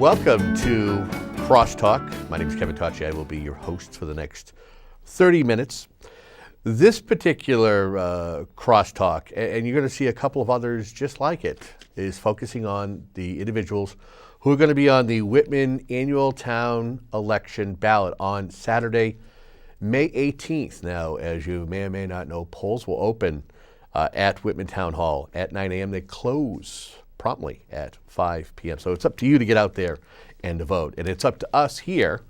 welcome to CrossTalk. My name is Kevin Tachi. I will be your host for the next 30 minutes. This particular CrossTalk, and you're going to see a couple of others just like it, is focusing on the individuals who are going to be on the Whitman annual town election ballot on Saturday, May 18th. Now, as you may or may not know, polls will open at Whitman Town Hall at 9 a.m. They close promptly at 5 p.m. So it's up to you to get out there and to vote. And it's up to us here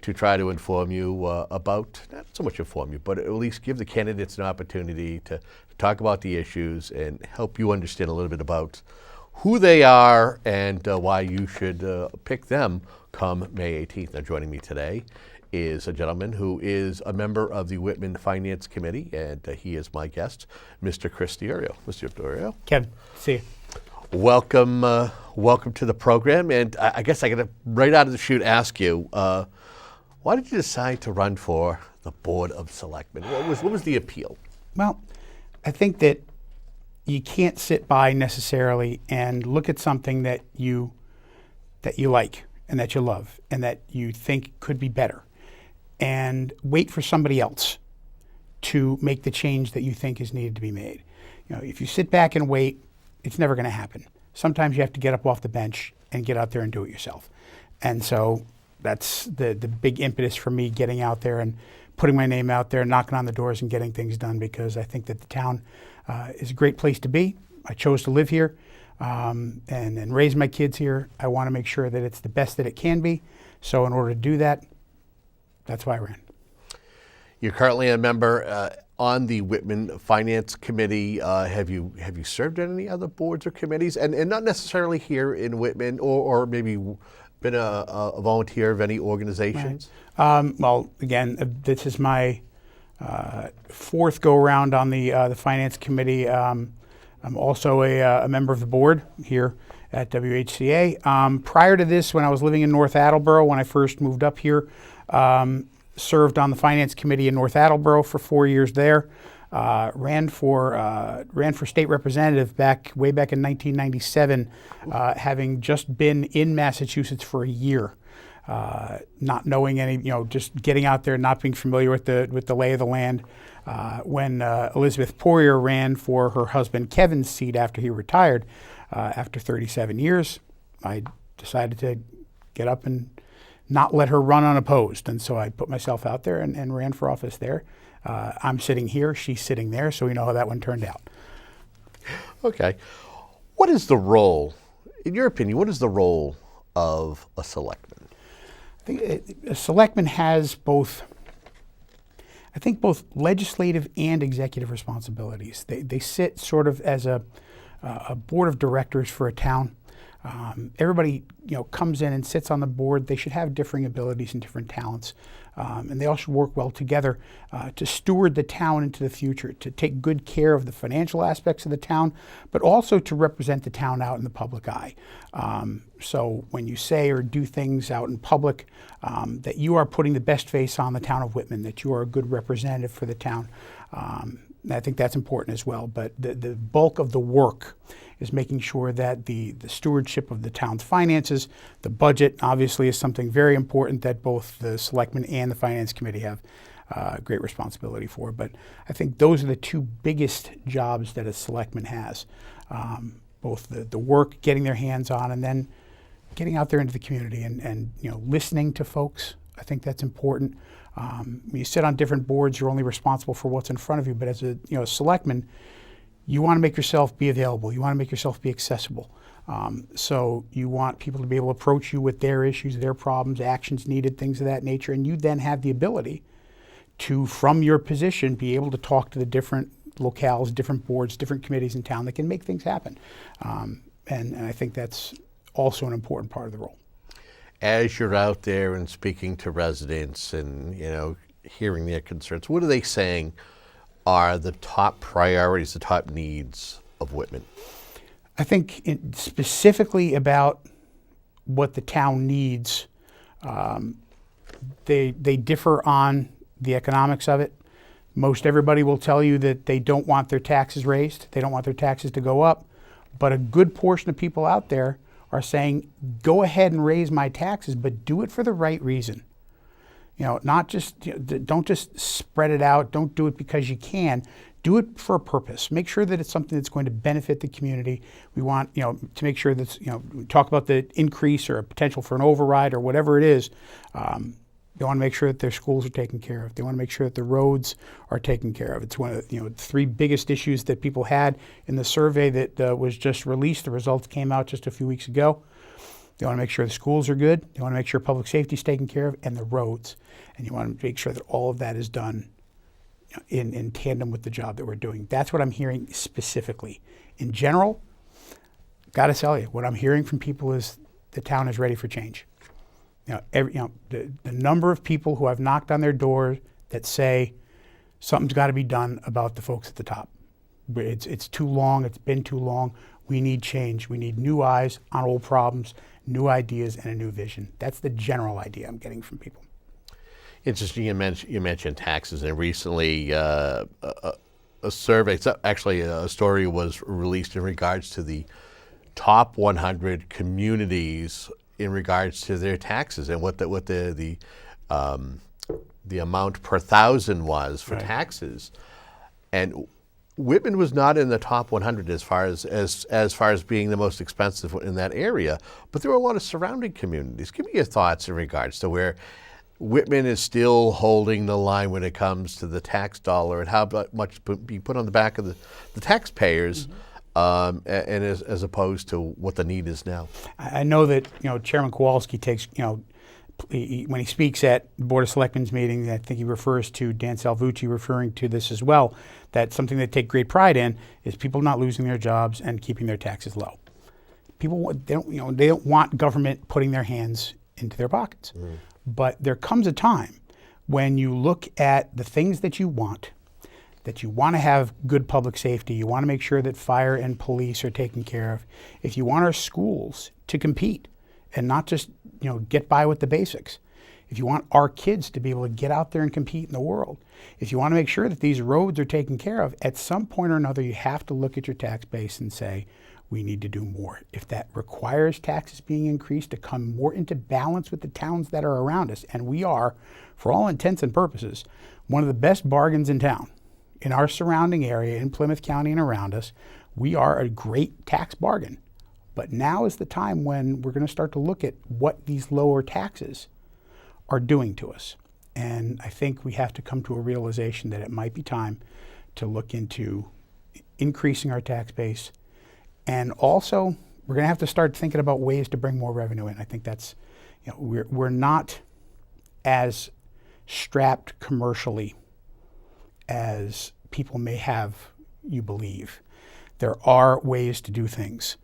to try to inform you about, not so much inform you, but at least give the candidates an opportunity to talk about the issues and help you understand a little bit about who they are and why you should pick them come May 18th. Now, joining me today is a gentleman who is a member of the Whitman Finance Committee, and he is my guest, Mr. Chris DiOrio. Mr. DiOrio. Kevin, see you. Welcome to the program. And I guess I got to, right out of the chute, ask you, why did you decide to run for the Board of Selectmen? What was the appeal? Well, I think that you can't sit by necessarily and look at something that you like and that you love and that you think could be better and wait for somebody else to make the change that you think is needed to be made. You know, if you sit back and wait, it's never going to happen. Sometimes you have to get up off the bench and get out there and do it yourself. And so that's the big impetus for me getting out there and putting my name out there, knocking on the doors and getting things done, because I think that the town is a great place to be. I chose to live here and raise my kids here. I want to make sure that it's the best that it can be. So in order to do that, that's why I ran. You're currently a member on the Whitman Finance Committee. Have you served on any other boards or committees, and not necessarily here in Whitman, or maybe been a volunteer of any organizations? Right. Well, again, this is my fourth go around on the Finance Committee. I'm also a member of the board here at WHCA. Prior to this, when I was living in North Attleboro, when I first moved up here, served on the Finance Committee in North Attleboro for 4 years there. Ran for state representative way back in 1997, having just been in Massachusetts for a year, not knowing any, just getting out there, not being familiar with the lay of the land. When Elizabeth Poirier ran for her husband Kevin's seat after he retired, after 37 years, I decided to get up and not let her run unopposed. And so I put myself out there and ran for office there. I'm sitting here, she's sitting there, so we know how that one turned out. Okay. What is the role, in your opinion, what is the role of a selectman? I think a selectman has both legislative and executive responsibilities. They sit sort of as a board of directors for a town. Everybody, comes in and sits on the board. They should have differing abilities and different talents, and they all should work well together to steward the town into the future, to take good care of the financial aspects of the town, but also to represent the town out in the public eye. So when you say or do things out in public, that you are putting the best face on the town of Whitman, that you are a good representative for the town. I think that's important as well. But the bulk of the work is making sure that the stewardship of the town's finances, the budget, obviously, is something very important that both the selectmen and the finance committee have great responsibility for. But I think those are the two biggest jobs that a selectman has, both the work, getting their hands on, and then getting out there into the community and listening to folks. I think that's important. When you sit on different boards, you're only responsible for what's in front of you. But as a selectman, you want to make yourself be available. You want to make yourself be accessible. So you want people to be able to approach you with their issues, their problems, actions needed, things of that nature. And you then have the ability to, from your position, be able to talk to the different locales, different boards, different committees in town that can make things happen. And I think that's also an important part of the role. As you're out there and speaking to residents and, hearing their concerns, what are they saying are the top priorities, the top needs of Whitman? I think specifically about what the town needs, they differ on the economics of it. Most everybody will tell you that they don't want their taxes raised. They don't want their taxes to go up. But a good portion of people out there are saying, go ahead and raise my taxes, but do it for the right reason. Not just, don't just spread it out. Don't do it because you can. Do it for a purpose. Make sure that it's something that's going to benefit the community. We want, to make sure that, we talk about the increase or a potential for an override or whatever it is. They want to make sure that their schools are taken care of. They want to make sure that the roads are taken care of. It's one of the three biggest issues that people had in the survey that was just released. The results came out just a few weeks ago. They want to make sure the schools are good. They want to make sure public safety is taken care of, and the roads. And you want to make sure that all of that is done in tandem with the job that we're doing. That's what I'm hearing specifically. In general, got to tell you, what I'm hearing from people is the town is ready for change. The number of people who have knocked on their door that say something's got to be done about the folks at the top. It's too long. It's been too long. We need change. We need new eyes on old problems, new ideas, and a new vision. That's the general idea I'm getting from people. Interesting. You mentioned taxes, and recently a survey. Actually, a story was released in regards to the top 100 communities in regards to their taxes and what the amount per thousand was for taxes, and Whitman was not in the top 100 as far as being the most expensive in that area, but there were a lot of surrounding communities. Give me your thoughts in regards to where Whitman is still holding the line when it comes to the tax dollar and how much be put on the back of the taxpayers, and as opposed to what the need is now. I know that Chairman Kowalski takes when he speaks at the Board of Selectmen's meeting, I think he refers to Dan Salvucci referring to this as well. That something they take great pride in is people not losing their jobs and keeping their taxes low. People they don't want government putting their hands into their pockets. But there comes a time when you look at the things that you want to have good public safety, you want to make sure that fire and police are taken care of. If you want our schools to compete and not just get by with the basics, if you want our kids to be able to get out there and compete in the world, if you want to make sure that these roads are taken care of, at some point or another you have to look at your tax base and say, we need to do more. If that requires taxes being increased to come more into balance with the towns that are around us, and we are, for all intents and purposes, one of the best bargains in town. In our surrounding area, in Plymouth County and around us, we are a great tax bargain. But now is the time when we're going to start to look at what these lower taxes are doing to us. And I think we have to come to a realization that it might be time to look into increasing our tax base. And also, we're going to have to start thinking about ways to bring more revenue in. I think that's, we're not as strapped commercially as people may have you believe. There are ways to do things.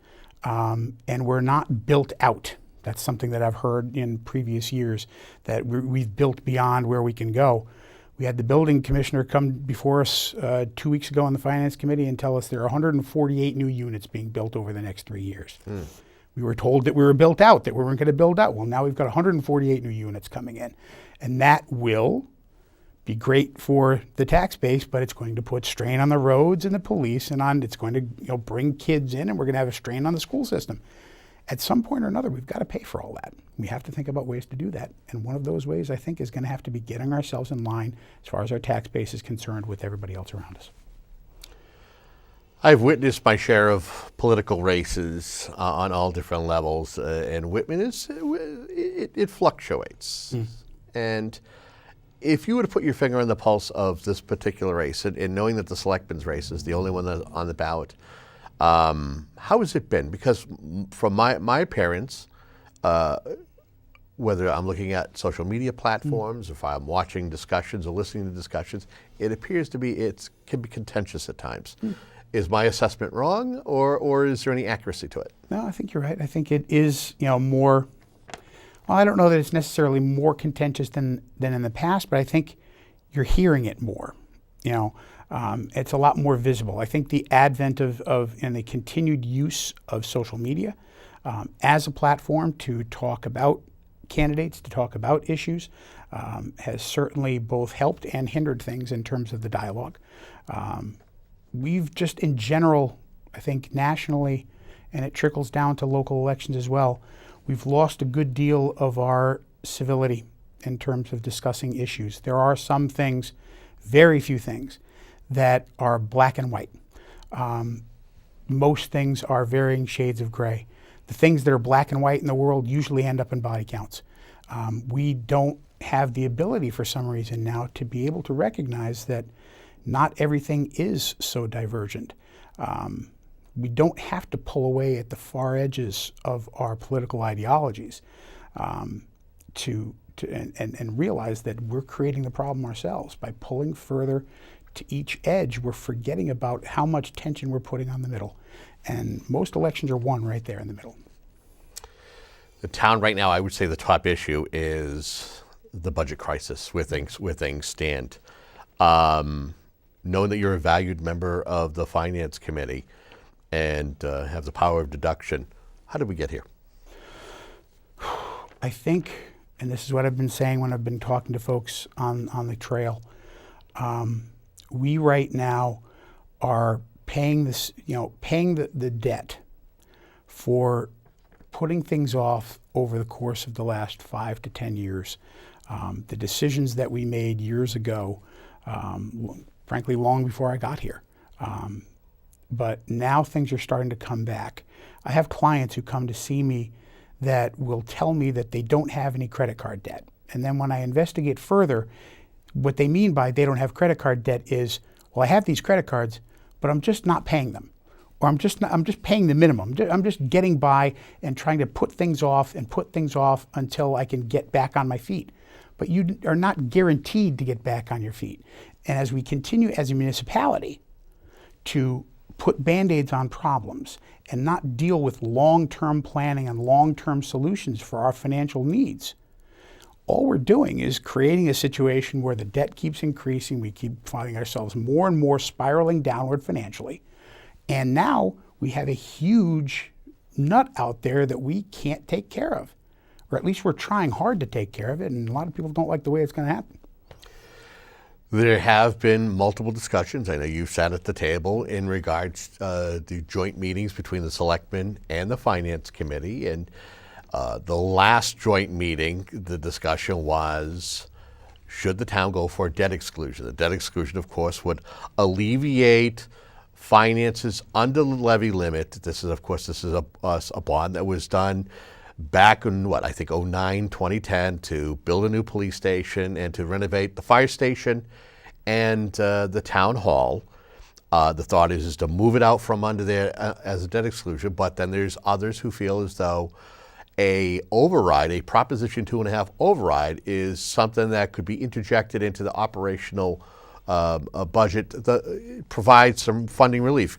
And we're not built out. That's something that I've heard in previous years, that we've built beyond where we can go. We had the building commissioner come before us 2 weeks ago on the Finance Committee and tell us there are 148 new units being built over the next 3 years. We were told that we were built out, that we weren't going to build out. Well, now we've got 148 new units coming in. And that will be great for the tax base, but it's going to put strain on the roads and the police, and it's going to bring kids in, and we're going to have a strain on the school system. At some point or another, we've got to pay for all that. We have to think about ways to do that. And one of those ways, I think, is going to have to be getting ourselves in line as far as our tax base is concerned with everybody else around us. I've witnessed my share of political races on all different levels, and Whitman it fluctuates. And if you were to put your finger on the pulse of this particular race, and knowing that the Selectmen's race is the only one that's on the ballot, how has it been? Because from my parents, whether I'm looking at social media platforms, if I'm watching discussions or listening to discussions, it appears to be it can be contentious at times. Is my assessment wrong, or is there any accuracy to it? No, I think you're right. I think it is more. Well, I don't know that it's necessarily more contentious than in the past, but I think you're hearing it more. It's a lot more visible. I think the advent of and the continued use of social media as a platform to talk about candidates, to talk about issues, has certainly both helped and hindered things in terms of the dialogue. We've just in general, I think nationally and it trickles down to local elections as well. We've lost a good deal of our civility in terms of discussing issues. There are some things, very few things, that are black and white. Most things are varying shades of gray. The things that are black and white in the world usually end up in body counts. We don't have the ability for some reason now to be able to recognize that not everything is so divergent. We don't have to pull away at the far edges of our political ideologies and realize that we're creating the problem ourselves. By pulling further to each edge, we're forgetting about how much tension we're putting on the middle. And most elections are won right there in the middle. The town right now, I would say the top issue is the budget crisis, where things stand. Knowing that you're a valued member of the Finance Committee and have the power of deduction, how did we get here? I think, and this is what I've been saying when I've been talking to folks on the trail, we right now are paying the debt for putting things off over the course of the last 5 to 10 years. The decisions that we made years ago, frankly, long before I got here. But now things are starting to come back. I have clients who come to see me that will tell me that they don't have any credit card debt. And then when I investigate further, what they mean by they don't have credit card debt is, well, I have these credit cards, but I'm just not paying them. Or I'm just paying the minimum. I'm just getting by and trying to put things off until I can get back on my feet. But you are not guaranteed to get back on your feet. And as we continue as a municipality to put Band-Aids on problems and not deal with long-term planning and long-term solutions for our financial needs, all we're doing is creating a situation where the debt keeps increasing. We keep finding ourselves more and more spiraling downward financially. And now we have a huge nut out there that we can't take care of. Or at least we're trying hard to take care of it, and a lot of people don't like the way it's going to happen. There have been multiple discussions. I know you've sat at the table in regards to joint meetings between the Selectmen and the Finance Committee. And the last joint meeting, the discussion was, should the town go for a debt exclusion? The debt exclusion, of course, would alleviate finances under the levy limit. This is a bond that was done back in, I think 2009, 2010, to build a new police station and to renovate the fire station and the town hall. The thought is to move it out from under there as a debt exclusion, but then there's others who feel as though a Proposition 2.5 override is something that could be interjected into the operational budget that provides some funding relief.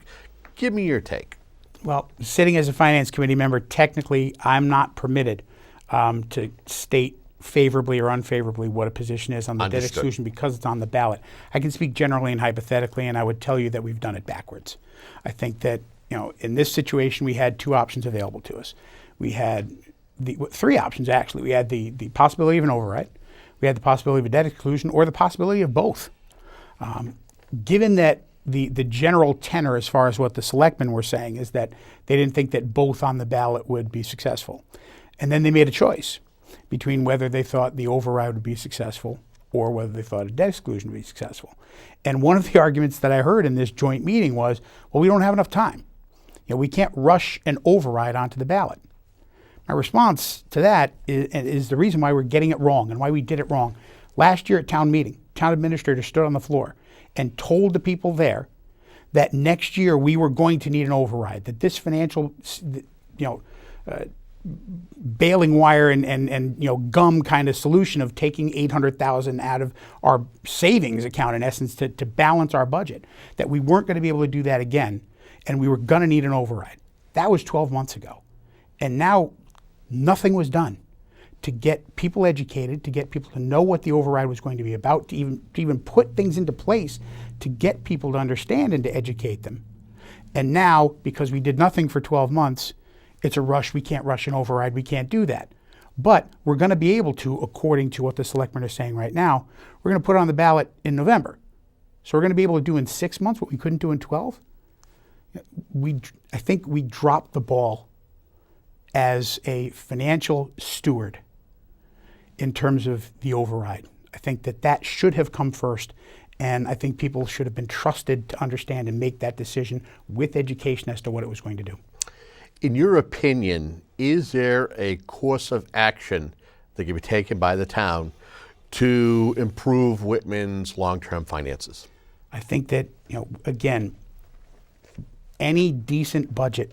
Give me your take. Well, sitting as a Finance Committee member, technically I'm not permitted to state favorably or unfavorably what a position is on the debt exclusion because it's on the ballot. I can speak generally and hypothetically, and I would tell you that we've done it backwards. I think that, in this situation we had two options available to us. We had three options, actually. We had the possibility of an override, we had the possibility of a debt exclusion, or the possibility of both. Given that the general tenor as far as what the selectmen were saying is that they didn't think that both on the ballot would be successful. And then they made a choice between whether they thought the override would be successful or whether they thought a debt exclusion would be successful. And one of the arguments that I heard in this joint meeting was, well, we don't have enough time. We can't rush an override onto the ballot. My response to that is the reason why we're getting it wrong and why we did it wrong. Last year at town meeting, town administrator stood on the floor and told the people there that next year we were going to need an override, that this financial, bailing wire and gum kind of solution of taking $800,000 out of our savings account, in essence, to balance our budget, that we weren't going to be able to do that again, and we were going to need an override. That was 12 months ago. And now nothing was done to get people educated, to get people to know what the override was going to be about, to even put things into place to get people to understand and to educate them. And now, because we did nothing for 12 months, it's a rush. We can't rush an override. We can't do that. But we're going to be able to, according to what the selectmen are saying right now, we're going to put it on the ballot in November. So we're going to be able to do in 6 months what we couldn't do in 12. I think we dropped the ball as a financial steward in terms of the override. I think that should have come first, and I think people should have been trusted to understand and make that decision with education as to what it was going to do. In your opinion, is there a course of action that can be taken by the town to improve Whitman's long-term finances? I think that, again, any decent budget,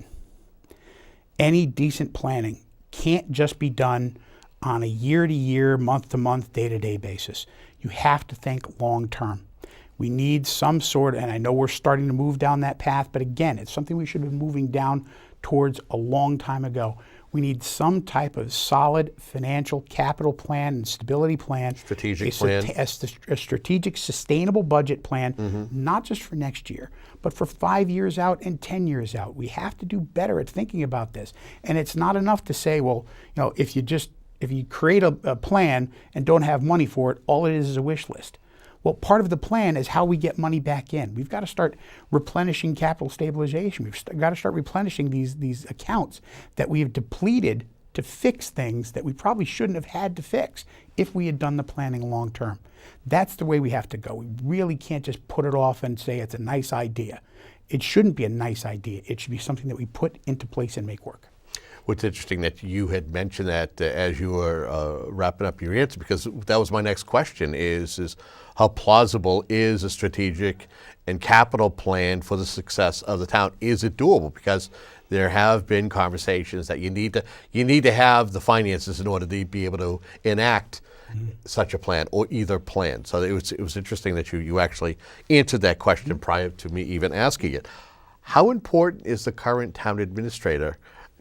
any decent planning can't just be done on a year-to-year, month-to-month, day-to-day basis. You have to think long-term. We need some sort, and I know we're starting to move down that path, but again, it's something we should have been moving down towards a long time ago. We need some type of solid financial capital plan and stability plan. Strategic plan. A strategic, sustainable budget plan, not just for next year, but for 5 years out and 10 years out. We have to do better at thinking about this. And it's not enough to say, well, if you create a plan and don't have money for it, all it is a wish list. Well, part of the plan is how we get money back in. We've got to start replenishing capital stabilization. We've got to start replenishing these accounts that we have depleted to fix things that we probably shouldn't have had to fix if we had done the planning long term. That's the way we have to go. We really can't just put it off and say it's a nice idea. It shouldn't be a nice idea. It should be something that we put into place and make work. What's interesting that you had mentioned that as you were wrapping up your answer, because that was my next question, is how plausible is a strategic and capital plan for the success of the town? Is it doable? Because there have been conversations that you need to have the finances in order to be able to enact such a plan or either plan. So it was interesting that you actually answered that question prior to me even asking it. How important is the current town administrator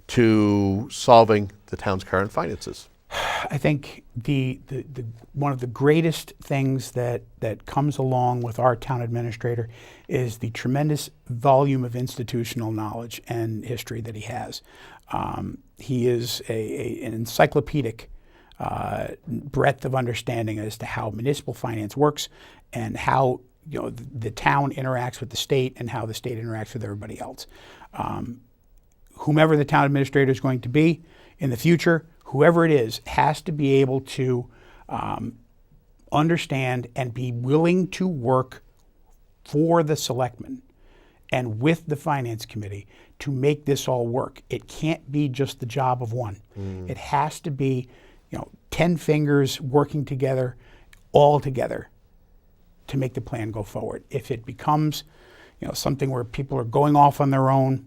to solving the town's current finances? I think the one of the greatest things that comes along with our town administrator is the tremendous volume of institutional knowledge and history that he has. He is an encyclopedic breadth of understanding as to how municipal finance works and how the town interacts with the state and how the state interacts with everybody else. Whomever the town administrator is going to be in the future, whoever it is, has to be able to understand and be willing to work for the selectmen and with the finance committee to make this all work. It can't be just the job of one. It has to be 10 fingers working together, all together, to make the plan go forward. If it becomes something where people are going off on their own,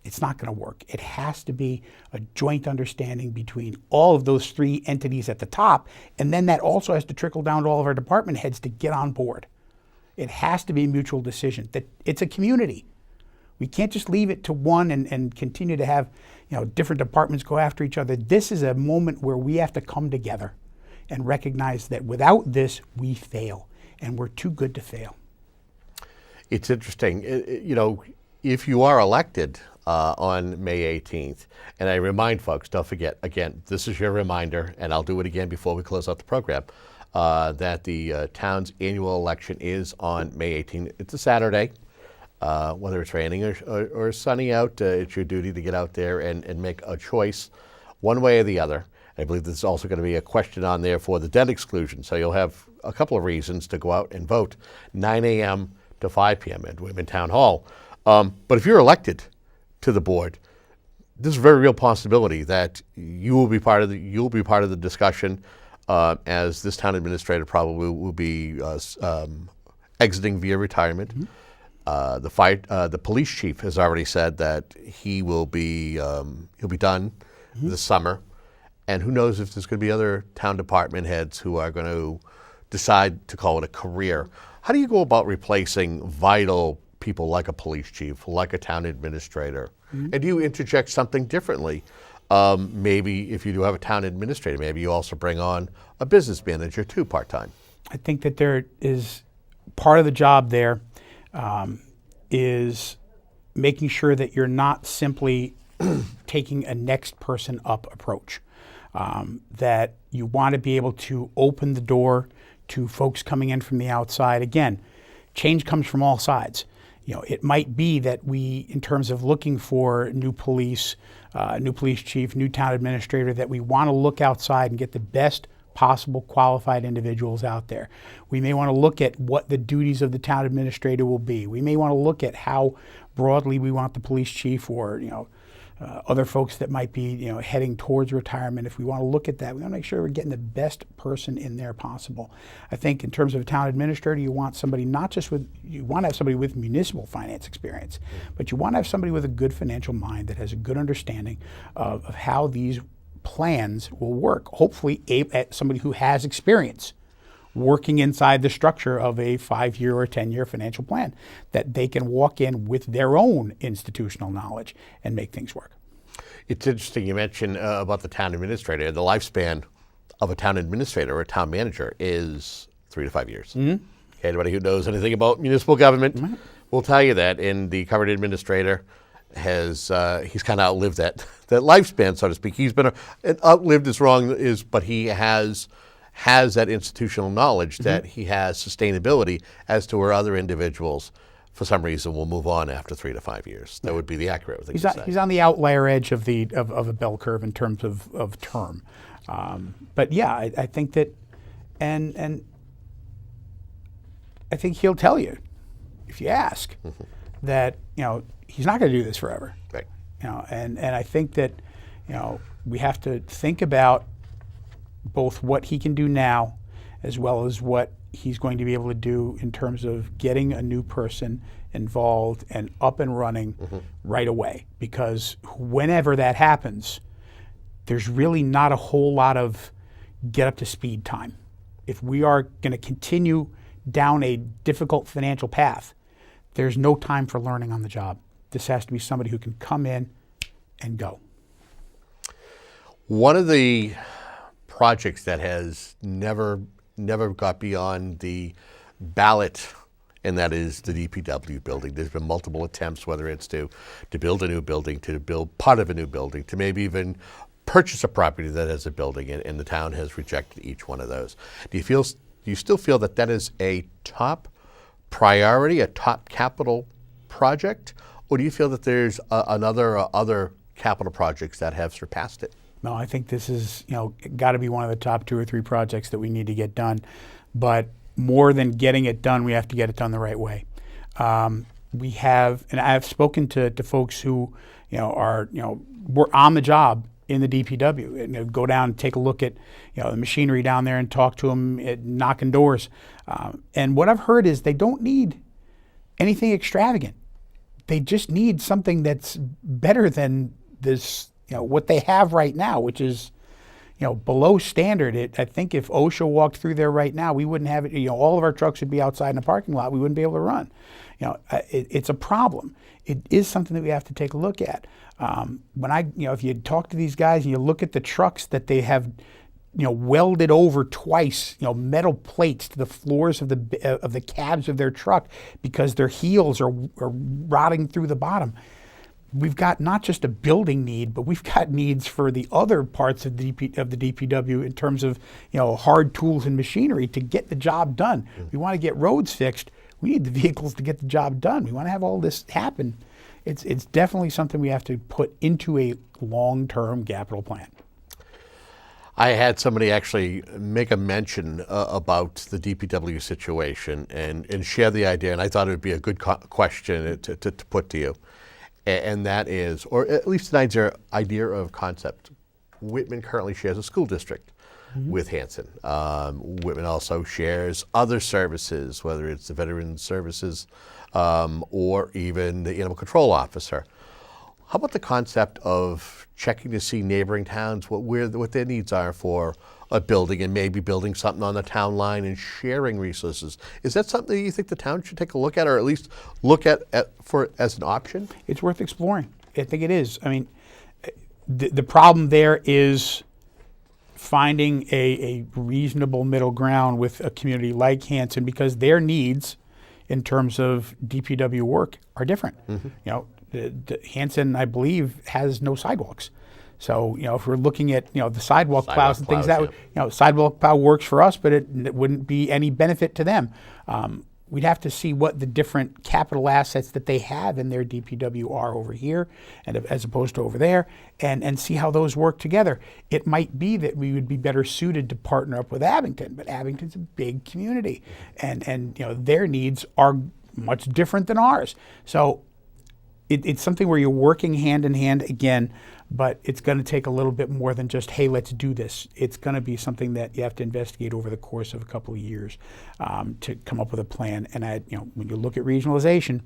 it's not going to work. It has to be a joint understanding between all of those three entities at the top, and then that also has to trickle down to all of our department heads to get on board. It has to be a mutual decision. That it's a community. We can't just leave it to one and continue to have different departments go after each other. This is a moment where we have to come together and recognize that without this, we fail, and we're too good to fail. It's interesting. If you are elected on May 18th, and I remind folks, don't forget, again, this is your reminder, and I'll do it again before we close out the program, that the town's annual election is on May 18th. It's a Saturday. Whether it's raining or sunny out, it's your duty to get out there and make a choice one way or the other. I believe there's also going to be a question on there for the debt exclusion, so you'll have a couple of reasons to go out and vote, 9 a.m. to 5 p.m. at Whitman Town Hall. But if you're elected to the board, there's a very real possibility that you will be part of the discussion, as this town administrator probably will be exiting via retirement. The police chief has already said that he'll be done this summer, and who knows if there's going to be other town department heads who are going to decide to call it a career. How do you go about replacing vital people like a police chief, like a town administrator? And do you interject something differently? Maybe if you do have a town administrator, maybe you also bring on a business manager too, part-time. I think that there is part of the job there is making sure that you're not simply taking a next person up approach, that you want to be able to open the door to folks coming in from the outside. Again, change comes from all sides. It might be that we, in terms of looking for new police chief, new town administrator, that we want to look outside and get the best possible qualified individuals out there. We may want to look at what the duties of the town administrator will be. We may want to look at how broadly we want the police chief, or other folks that might be heading towards retirement. If we want to look at that, we want to make sure we're getting the best person in there possible. I think in terms of a town administrator, you want somebody you want to have somebody with municipal finance experience, but you want to have somebody with a good financial mind that has a good understanding of how these plans will work. Hopefully somebody who has experience working inside the structure of a 5-year or 10-year financial plan, that they can walk in with their own institutional knowledge and make things work. It's interesting you mentioned about the town administrator. The lifespan of a town administrator or a town manager is 3 to 5 years. Mm-hmm. Anybody who knows anything about municipal government will tell you that. And the current administrator he's kind of outlived that lifespan, so to speak. He's been outlived is wrong, but he has that institutional knowledge, that he has sustainability, as to where other individuals, for some reason, will move on after 3 to 5 years. That would be the accurate thing to say. He's on the outlier edge of a bell curve in terms of term. But yeah, I think that, and I think he'll tell you, if you ask, that he's not going to do this forever. Right. And I think that we have to think about both what he can do now, as well as what he's going to be able to do in terms of getting a new person involved and up and running right away. Because whenever that happens, there's really not a whole lot of get up to speed time. If we are going to continue down a difficult financial path, there's no time for learning on the job. This has to be somebody who can come in and go. One of the projects that has never got beyond the ballot, and that is the DPW building. There's been multiple attempts, whether it's to build a new building, to build part of a new building, to maybe even purchase a property that has a building, and the town has rejected each one of those. Do you still feel that is a top priority, a top capital project, or do you feel that there's other capital projects that have surpassed it? No, I think this is got to be one of the top 2 or 3 projects that we need to get done. But more than getting it done, we have to get it done the right way. We have, and I've spoken to folks who were on the job in the DPW, and go down and take a look at the machinery down there and talk to them, knocking doors. And what I've heard is they don't need anything extravagant. They just need something that's better than this, what they have right now, which is, below standard. I think if OSHA walked through there right now, we wouldn't have it. All of our trucks would be outside in the parking lot. We wouldn't be able to run. It's a problem. It is something that we have to take a look at. If you talk to these guys and you look at the trucks that they have, welded over twice, metal plates to the floors of the cabs of their truck because their heels are rotting through the bottom. We've got not just a building need, but we've got needs for the other parts of the DPW in terms of hard tools and machinery to get the job done. We want to get roads fixed. We need the vehicles to get the job done. We want to have all this happen. It's definitely something we have to put into a long-term capital plan. I had somebody actually make a mention about the DPW situation and share the idea, and I thought it would be a good question to put to you. And that is, or at least an idea of concept. Whitman currently shares a school district with Hanson. Whitman also shares other services, whether it's the Veterans Services or even the Animal Control Officer. How about the concept of checking to see neighboring towns, what their needs are for a building, and maybe building something on the town line and sharing resources? Is that something that you think the town should take a look at, or at least look at as an option? It's worth exploring. I think it is. I mean, the problem there is finding a reasonable middle ground with a community like Hanson, because their needs in terms of DPW work are different. The Hanson, I believe, has no sidewalks. So, if we're looking at, the sidewalk plows and things, sidewalk plow works for us, but it wouldn't be any benefit to them. We'd have to see what the different capital assets that they have in their DPW are over here and as opposed to over there, and see how those work together. It might be that we would be better suited to partner up with Abington, but Abington's a big community, and their needs are much different than ours. So it's something where you're working hand in hand again, but it's going to take a little bit more than just, hey, let's do this. It's going to be something that you have to investigate over the course of a couple of years to come up with a plan. And when you look at regionalization,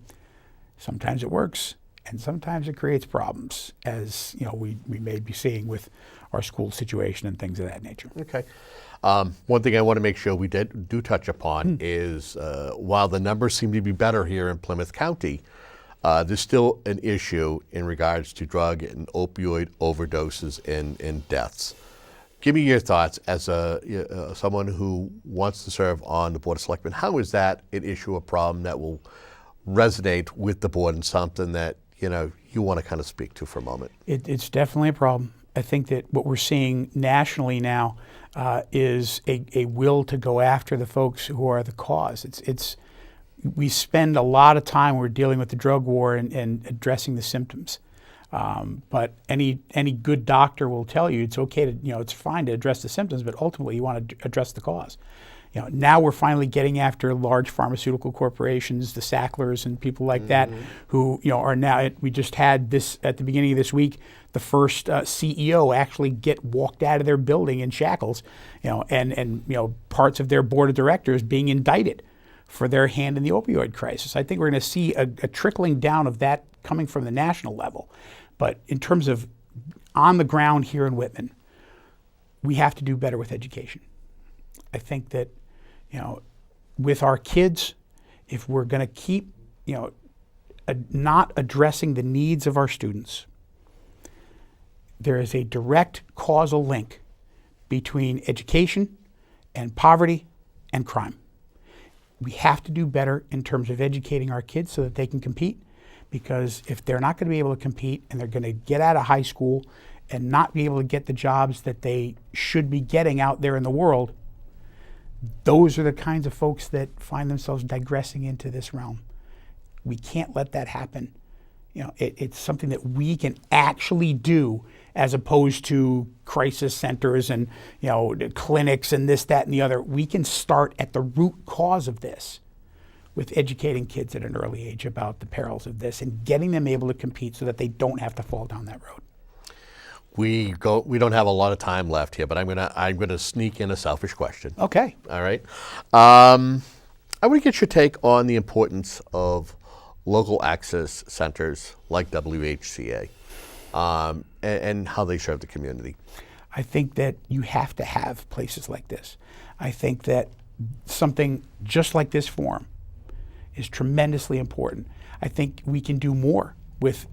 sometimes it works and sometimes it creates problems, as we may be seeing with our school situation and things of that nature. Okay. One thing I want to make sure we do touch upon is while the numbers seem to be better here in Plymouth County, there's still an issue in regards to drug and opioid overdoses and deaths. Give me your thoughts as someone who wants to serve on the Board of Selectmen. How is that an issue, a problem that will resonate with the board, and something that you want to kind of speak to for a moment? It's definitely a problem. I think that what we're seeing nationally now is a will to go after the folks who are the cause. We spend a lot of time, we're dealing with the drug war and addressing the symptoms. But any good doctor will tell you it's okay to, it's fine to address the symptoms, but ultimately you want to address the cause. Now we're finally getting after large pharmaceutical corporations, the Sacklers and people like that, who are now. We just had this at the beginning of this week, the first CEO actually get walked out of their building in shackles, and parts of their board of directors being indicted for their hand in the opioid crisis. I think we're going to see a trickling down of that coming from the national level. But in terms of on the ground here in Whitman, we have to do better with education. I think that, with our kids, if we're going to keep, not addressing the needs of our students, there is a direct causal link between education and poverty and crime. We have to do better in terms of educating our kids so that they can compete, because if they're not going to be able to compete and they're going to get out of high school and not be able to get the jobs that they should be getting out there in the world, those are the kinds of folks that find themselves digressing into this realm. We can't let that happen. It's something that we can actually do, as opposed to crisis centers and clinics and this, that, and the other. We can start at the root cause of this with educating kids at an early age about the perils of this and getting them able to compete so that they don't have to fall down that road. We don't have a lot of time left here, but I'm gonna sneak in a selfish question. Okay. All right. I want to get your take on the importance of local access centers like WHCA and how they serve the community. I think that you have to have places like this. I think that something just like this forum is tremendously important. I think we can do more with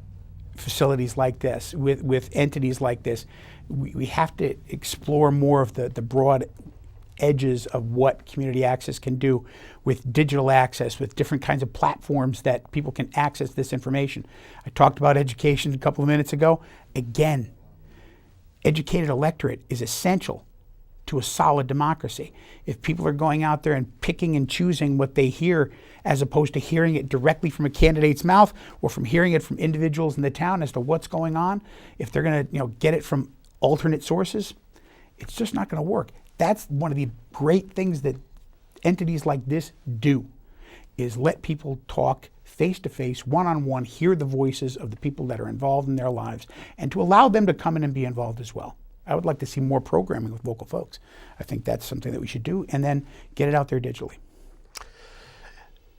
facilities like this, with entities like this. We have to explore more of the broad edges of what community access can do with digital access, with different kinds of platforms that people can access this information. I talked about education a couple of minutes ago. Again, educated electorate is essential to a solid democracy. If people are going out there and picking and choosing what they hear, as opposed to hearing it directly from a candidate's mouth or from hearing it from individuals in the town as to what's going on, if they're going to get it from alternate sources, it's just not going to work. That's one of the great things that entities like this do, is let people talk face-to-face, one-on-one, hear the voices of the people that are involved in their lives, and to allow them to come in and be involved as well. I would like to see more programming with local folks. I think that's something that we should do, and then get it out there digitally.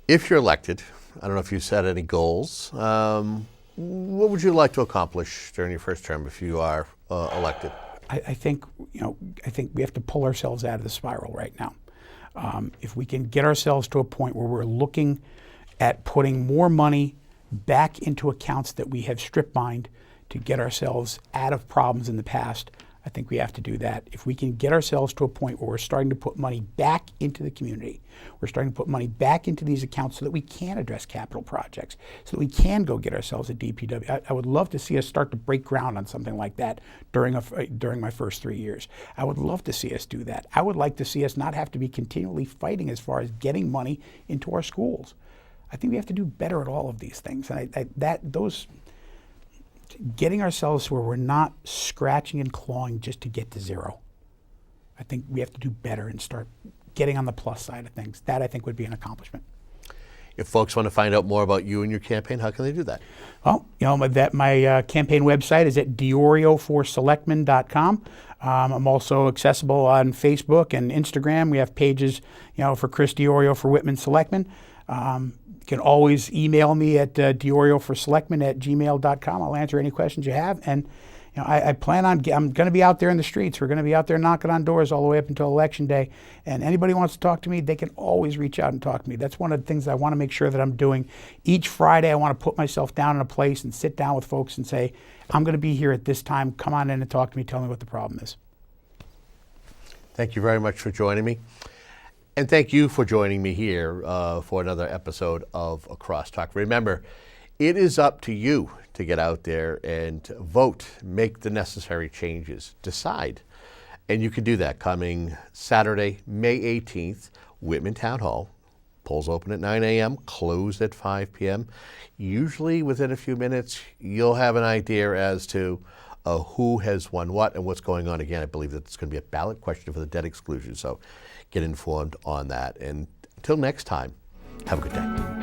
If you're elected, I don't know if you set any goals. What would you like to accomplish during your first term if you are elected? I think we have to pull ourselves out of the spiral right now. If we can get ourselves to a point where we're looking at putting more money back into accounts that we have strip mined to get ourselves out of problems in the past, I think we have to do that. If we can get ourselves to a point where we're starting to put money back into the community, we're starting to put money back into these accounts so that we can address capital projects, so that we can go get ourselves a DPW. I would love to see us start to break ground on something like that during my first 3 years. I would love to see us do that. I would like to see us not have to be continually fighting as far as getting money into our schools. I think we have to do better at all of these things. And getting ourselves where we're not scratching and clawing just to get to zero. I think we have to do better and start getting on the plus side of things. That, I think, would be an accomplishment. If folks want to find out more about you and your campaign, how can they do that? Well, my campaign website is at DiOrioForSelectmen.com. I'm also accessible on Facebook and Instagram. We have pages, for Chris DiOrio for Whitman Selectmen. You can always email me at DiOrioForSelectmen@gmail.com. I'll answer any questions you have. And I plan on, I'm going to be out there in the streets. We're going to be out there knocking on doors all the way up until Election Day. And anybody who wants to talk to me, they can always reach out and talk to me. That's one of the things I want to make sure that I'm doing. Each Friday, I want to put myself down in a place and sit down with folks and say, I'm going to be here at this time. Come on in and talk to me. Tell me what the problem is. Thank you very much for joining me. And thank you for joining me here for another episode of CrossTalk. Remember, it is up to you to get out there and vote, make the necessary changes, decide. And you can do that coming Saturday, May 18th, Whitman Town Hall. Polls open at 9 a.m., closed at 5 p.m. Usually within a few minutes, you'll have an idea as to who has won what and what's going on. Again, I believe that it's going to be a ballot question for the debt exclusion. So get informed on that. And until next time, have a good day.